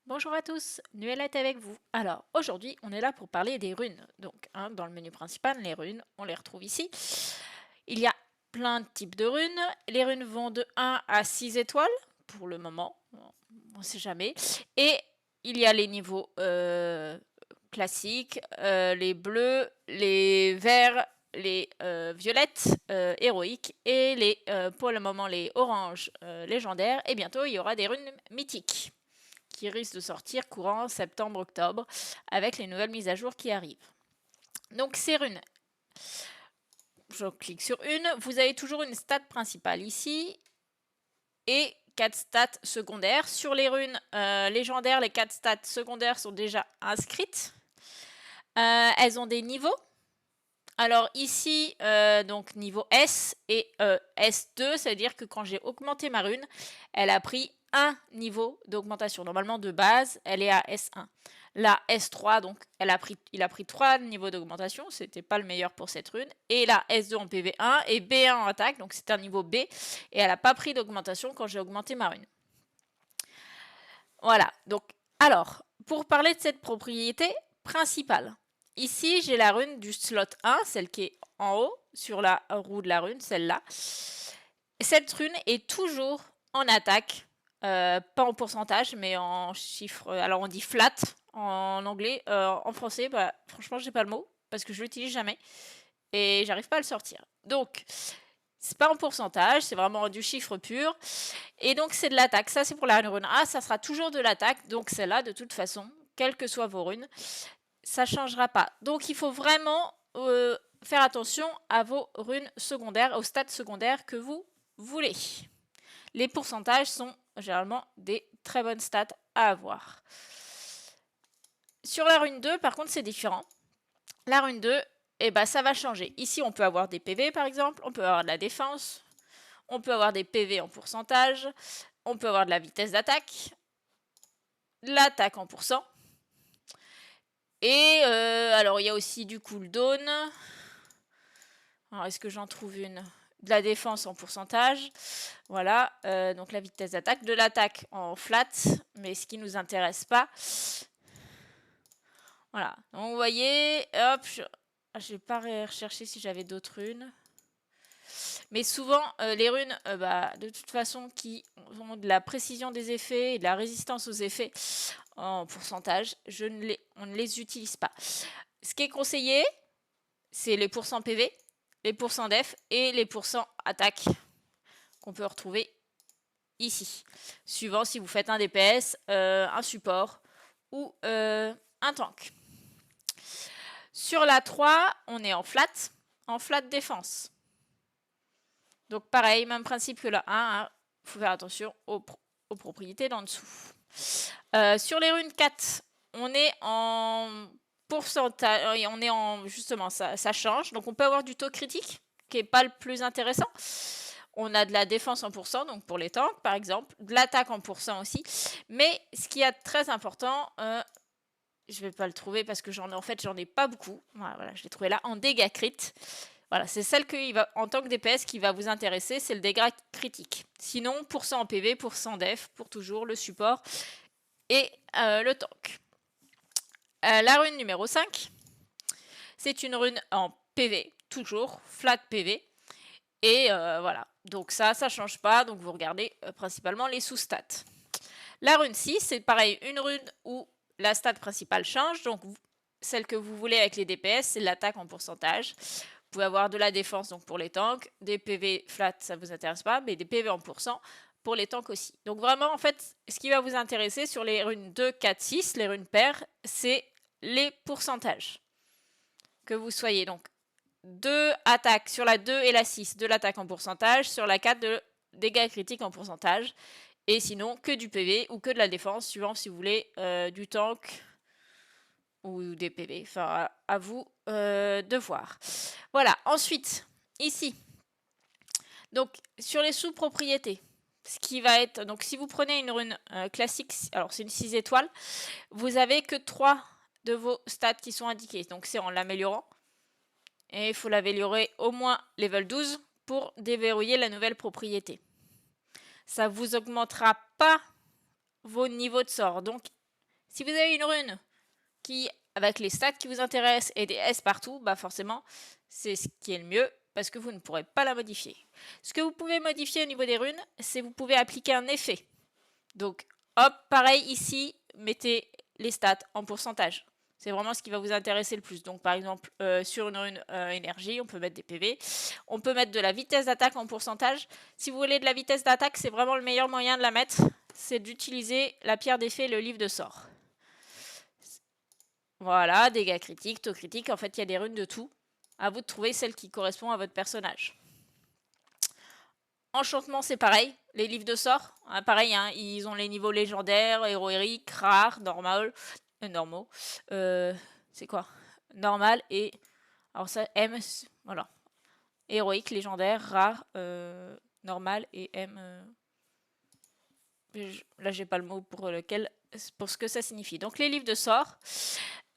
Bonjour à tous, Nuellette avec vous. Alors aujourd'hui on est là pour parler des runes. Donc dans le menu principal, les runes, on les retrouve ici. Il y a plein de types de runes. Les runes vont de 1 à 6 étoiles pour le moment, on ne sait jamais. Et il y a les niveaux classiques, les bleus, les verts, les violettes héroïques et pour le moment les oranges légendaires. Et bientôt il y aura des runes mythiques qui risque de sortir courant septembre-octobre avec les nouvelles mises à jour qui arrivent. Donc ces runes, je clique sur une, vous avez toujours une stat principale ici et 4 stats secondaires. Sur les runes légendaires, les 4 stats secondaires sont déjà inscrites. Elles ont des niveaux. Alors ici, donc niveau S et S2, c'est-à-dire que quand j'ai augmenté ma rune, elle a pris un niveau d'augmentation. Normalement, de base, elle est à S1. La S3, donc, il a pris 3 niveaux d'augmentation, c'était pas le meilleur pour cette rune. Et la S2 en PV1 et B1 en attaque, donc c'est un niveau B. Et elle n'a pas pris d'augmentation quand j'ai augmenté ma rune. Voilà, donc, alors, pour parler de cette propriété principale, ici j'ai la rune du slot 1, celle qui est en haut, sur la roue de la rune, celle-là. Cette rune est toujours en attaque, pas en pourcentage, mais en chiffre. Alors on dit flat en anglais, en français, bah, franchement j'ai pas le mot, parce que je l'utilise jamais, et j'arrive pas à le sortir. Donc, c'est pas en pourcentage, c'est vraiment du chiffre pur. Et donc c'est de l'attaque. Ça c'est pour la rune A, ça sera toujours de l'attaque. Donc celle-là, de toute façon, quelles que soient vos runes, ça changera pas. Donc il faut vraiment faire attention à vos runes secondaires, aux stats secondaires que vous voulez. Les pourcentages sont généralement des très bonnes stats à avoir. Sur la rune 2, par contre, c'est différent. La rune 2, eh ben, ça va changer. Ici, on peut avoir des PV, par exemple. On peut avoir de la défense. On peut avoir des PV en pourcentage. On peut avoir de la vitesse d'attaque. L'attaque en pourcent. Et alors, il y a aussi du cooldown. Alors, est-ce que j'en trouve une? De la défense en pourcentage. Voilà, donc la vitesse d'attaque. De l'attaque en flat, mais ce qui ne nous intéresse pas. Voilà, donc vous voyez, hop, j'ai pas recherché si j'avais d'autres runes. Mais souvent, les runes, de toute façon, qui ont de la précision des effets et de la résistance aux effets en pourcentage, on ne les utilise pas. Ce qui est conseillé, c'est les pourcents PV, les pourcents def et les pourcents attaque qu'on peut retrouver ici. Suivant si vous faites un DPS, un support ou un tank. Sur la 3, on est en flat défense. Donc pareil, même principe que la 1, il faut faire attention aux propriétés d'en dessous. Sur les runes 4, on est en pourcentage, on est en, justement, ça change. Donc on peut avoir du taux critique, qui n'est pas le plus intéressant. On a de la défense en pourcent, donc pour les tanks par exemple, de l'attaque en pourcent aussi. Mais ce qui est très important, je vais pas le trouver parce que j'en ai pas beaucoup. Voilà, je l'ai trouvé là en dégâts crit. Voilà, c'est celle en tant que DPS qui va vous intéresser, c'est le dégât critique. Sinon, pourcent en PV, pourcent def, pour toujours, le support et le tank. La rune numéro 5, c'est une rune en PV, toujours, flat PV. Et voilà, donc ça change pas, donc vous regardez principalement les sous-stats. La rune 6, c'est pareil, une rune où la stat principale change, donc celle que vous voulez avec les DPS, c'est l'attaque en pourcentage. Vous pouvez avoir de la défense donc pour les tanks, des PV flat, ça ne vous intéresse pas, mais des PV en pourcent pour les tanks aussi. Donc vraiment, en fait, ce qui va vous intéresser sur les runes 2, 4, 6, les runes paires, c'est les pourcentages. Que vous soyez donc 2 attaques sur la 2 et la 6, de l'attaque en pourcentage, sur la 4, de dégâts critiques en pourcentage, et sinon que du PV ou que de la défense, suivant si vous voulez du tank ou des PV. Enfin, à vous de voir. Voilà, ensuite, ici, donc sur les sous-propriétés, ce qui va être, donc si vous prenez une rune classique, alors c'est une 6 étoiles, vous avez que 3 de vos stats qui sont indiqués. Donc c'est en l'améliorant. Et il faut l'améliorer au moins level 12 pour déverrouiller la nouvelle propriété. Ça ne vous augmentera pas vos niveaux de sort. Donc Si vous avez une rune qui, avec les stats qui vous intéressent et des S partout, bah forcément, c'est ce qui est le mieux parce que vous ne pourrez pas la modifier. Ce que vous pouvez modifier au niveau des runes, c'est vous pouvez appliquer un effet. Donc, hop, pareil ici, mettez les stats en pourcentage. C'est vraiment ce qui va vous intéresser le plus. Donc, par exemple, sur une rune énergie, on peut mettre des PV. On peut mettre de la vitesse d'attaque en pourcentage. Si vous voulez de la vitesse d'attaque, c'est vraiment le meilleur moyen de la mettre. C'est d'utiliser la pierre d'effet et le livre de sort. Voilà, dégâts critiques, taux critique. En fait, il y a des runes de tout. À vous de trouver celle qui correspond à votre personnage. Enchantement, c'est pareil. Les livres de sorts, pareil, hein, ils ont les niveaux légendaires, héroïques, rares, normaux. C'est quoi? Normal et... Alors ça, M, voilà. Héroïque, légendaire, rare, normal et M... là, j'ai pas le mot pour ce que ça signifie. Donc, les livres de sorts.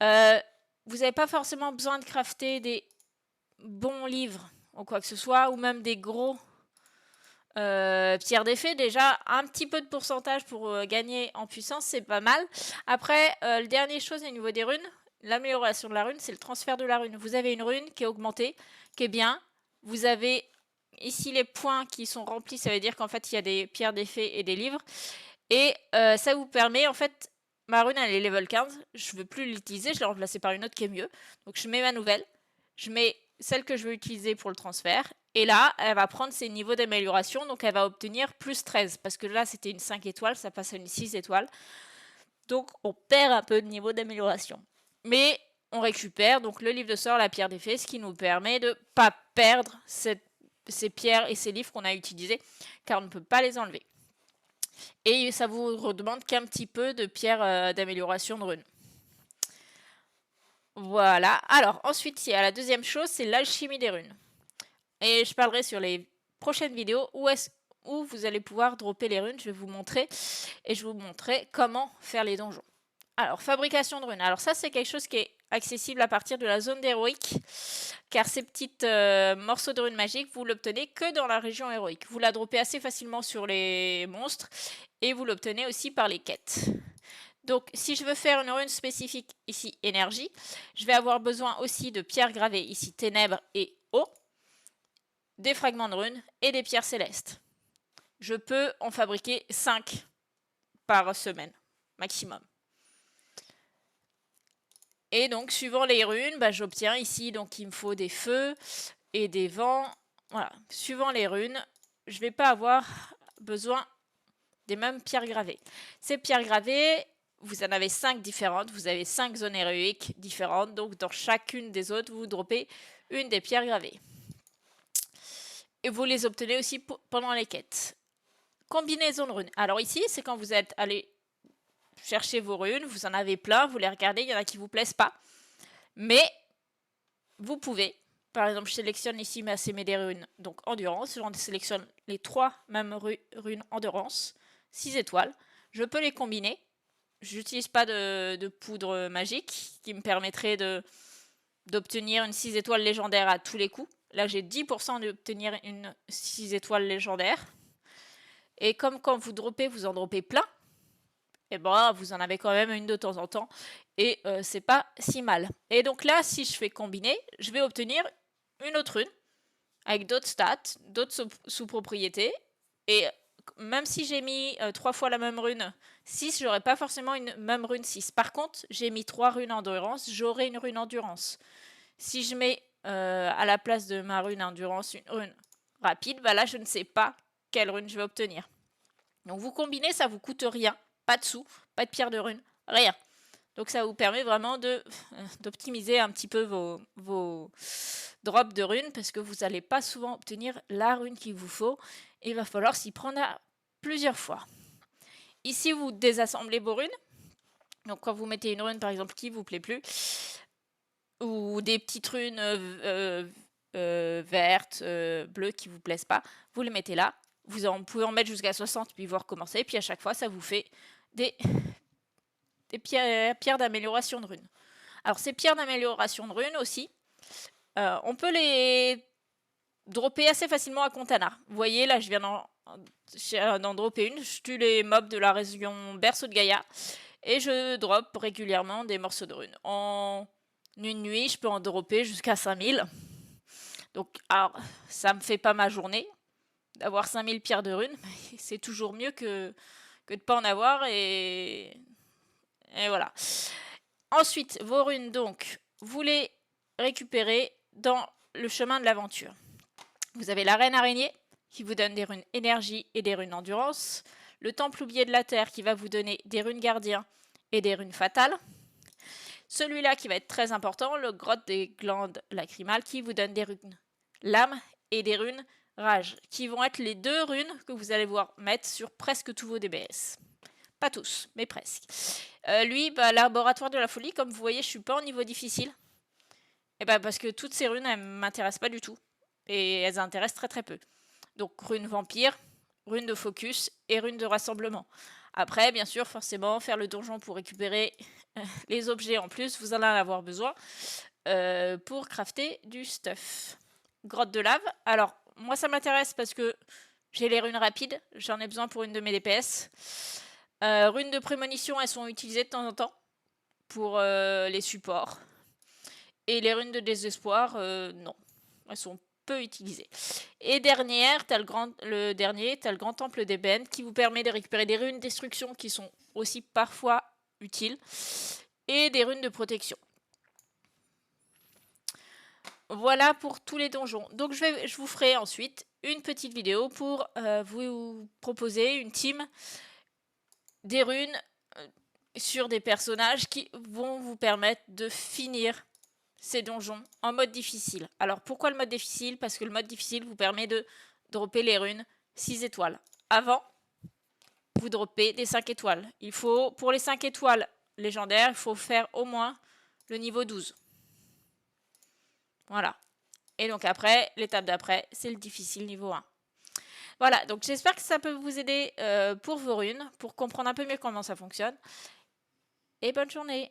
Vous n'avez pas forcément besoin de crafter des bons livres ou quoi que ce soit, ou même des gros... pierre d'effet, déjà un petit peu de pourcentage pour gagner en puissance, c'est pas mal. Après, le dernier chose au niveau des runes, l'amélioration de la rune, c'est le transfert de la rune. Vous avez une rune qui est augmentée, qui est bien. Vous avez ici les points qui sont remplis, ça veut dire qu'en fait il y a des pierres d'effet et des livres. Et ça vous permet, en fait, ma rune elle est level 15, je veux plus l'utiliser, je l'ai remplacée par une autre qui est mieux. Donc je mets ma nouvelle, je mets celle que je veux utiliser pour le transfert. Et là, elle va prendre ses niveaux d'amélioration, donc elle va obtenir plus 13. Parce que là, c'était une 5 étoiles, ça passe à une 6 étoiles. Donc, on perd un peu de niveau d'amélioration. Mais on récupère donc le livre de sort, la pierre d'effet, ce qui nous permet de ne pas perdre ces pierres et ces livres qu'on a utilisés, car on ne peut pas les enlever. Et ça vous redemande qu'un petit peu de pierre d'amélioration de rune. Voilà. Alors, ensuite, il y a la deuxième chose, c'est l'alchimie des runes. Et je parlerai sur les prochaines vidéos où vous allez pouvoir dropper les runes. Je vais vous montrer et je vais vous montrer comment faire les donjons. Alors, fabrication de runes. Alors ça, c'est quelque chose qui est accessible à partir de la zone d'héroïque, car ces petits morceaux de runes magiques, vous l'obtenez que dans la région héroïque. Vous la droppez assez facilement sur les monstres et vous l'obtenez aussi par les quêtes. Donc, si je veux faire une rune spécifique, ici, énergie, je vais avoir besoin aussi de pierres gravées, ici, ténèbres et eau, des fragments de runes et des pierres célestes. Je peux en fabriquer 5 par semaine, maximum. Et donc, suivant les runes, j'obtiens ici, donc il me faut des feux et des vents. Voilà, suivant les runes, je ne vais pas avoir besoin des mêmes pierres gravées. Ces pierres gravées, vous en avez 5 différentes, vous avez 5 zones héroïques différentes, donc dans chacune des autres, vous droppez une des pierres gravées. Et vous les obtenez aussi pendant les quêtes. Combinaison de runes. Alors ici, c'est quand vous êtes allé chercher vos runes, vous en avez plein, vous les regardez, il y en a qui ne vous plaisent pas. Mais vous pouvez, par exemple, je sélectionne ici ma CMD des runes, donc endurance, je sélectionne les 3 mêmes runes endurance, 6 étoiles. Je peux les combiner. Je n'utilise pas de poudre magique qui me permettrait d'obtenir une 6 étoiles légendaire à tous les coups. Là, j'ai 10% d'obtenir une 6 étoiles légendaire. Et comme quand vous droppez, vous en droppez plein, et vous en avez quand même une de temps en temps. Et c'est pas si mal. Et donc là, si je fais combiner, je vais obtenir une autre rune avec d'autres stats, d'autres sous-propriétés. Et même si j'ai mis 3 fois la même rune 6, j'aurai pas forcément une même rune 6. Par contre, j'ai mis 3 runes endurance, j'aurai une rune endurance. Si je mets à la place de ma rune endurance une rune rapide, là je ne sais pas quelle rune je vais obtenir. Donc vous combinez, ça vous coûte rien, pas de sous, pas de pierre de rune, rien. Donc ça vous permet vraiment d'optimiser un petit peu vos drops de runes parce que vous n'allez pas souvent obtenir la rune qu'il vous faut. Et il va falloir s'y prendre à plusieurs fois. Ici, vous désassemblez vos runes. Donc quand vous mettez une rune par exemple qui ne vous plaît plus, ou des petites runes vertes, bleues qui ne vous plaisent pas, vous les mettez là. Vous pouvez en mettre jusqu'à 60 puis vous recommencer. Puis à chaque fois, ça vous fait des pierres d'amélioration de runes. Alors ces pierres d'amélioration de runes aussi, on peut les dropper assez facilement à Contana. Vous voyez, là je viens d'en dropper une. Je tue les mobs de la région Berceau de Gaïa. Et je drop régulièrement des morceaux de runes. En une nuit, je peux en dropper jusqu'à 5000. Donc, alors, ça me fait pas ma journée d'avoir 5000 pierres de runes. C'est toujours mieux que de pas en avoir. Et voilà. Ensuite, vos runes, donc, vous les récupérez dans le chemin de l'aventure. Vous avez la reine araignée qui vous donne des runes énergie et des runes endurance. Le temple oublié de la terre qui va vous donner des runes gardiens et des runes fatales. Celui-là qui va être très important, le grotte des glandes lacrymales qui vous donne des runes lame et des runes rage, qui vont être les 2 runes que vous allez voir mettre sur presque tous vos DBS. Pas tous, mais presque. Lui, laboratoire de la folie, comme vous voyez, je suis pas au niveau difficile. Et parce que toutes ces runes, elles m'intéressent pas du tout. Et elles intéressent très très peu. Donc rune vampire, rune de focus et rune de rassemblement. Après, bien sûr, forcément, faire le donjon pour récupérer les objets en plus, vous en allez avoir besoin pour crafter du stuff. Grotte de lave. Alors, moi, ça m'intéresse parce que j'ai les runes rapides. J'en ai besoin pour une de mes DPS. Runes de prémonition, elles sont utilisées de temps en temps pour les supports. Et les runes de désespoir, non. Elles sont peu utilisées. Et dernière, t'as le grand temple d'ébène qui vous permet de récupérer des runes destruction qui sont aussi parfois utiles. Et des runes de protection. Voilà pour tous les donjons. Donc je vous ferai ensuite une petite vidéo pour vous proposer une team des runes sur des personnages qui vont vous permettre de finir ces donjons en mode difficile. Alors pourquoi le mode difficile? Parce que le mode difficile vous permet de dropper les runes 6 étoiles. Avant, vous droppez des 5 étoiles. Il faut, pour les 5 étoiles légendaires, il faut faire au moins le niveau 12. Voilà. Et donc après, l'étape d'après, c'est le difficile niveau 1. Voilà, donc j'espère que ça peut vous aider pour vos runes, pour comprendre un peu mieux comment ça fonctionne. Et bonne journée!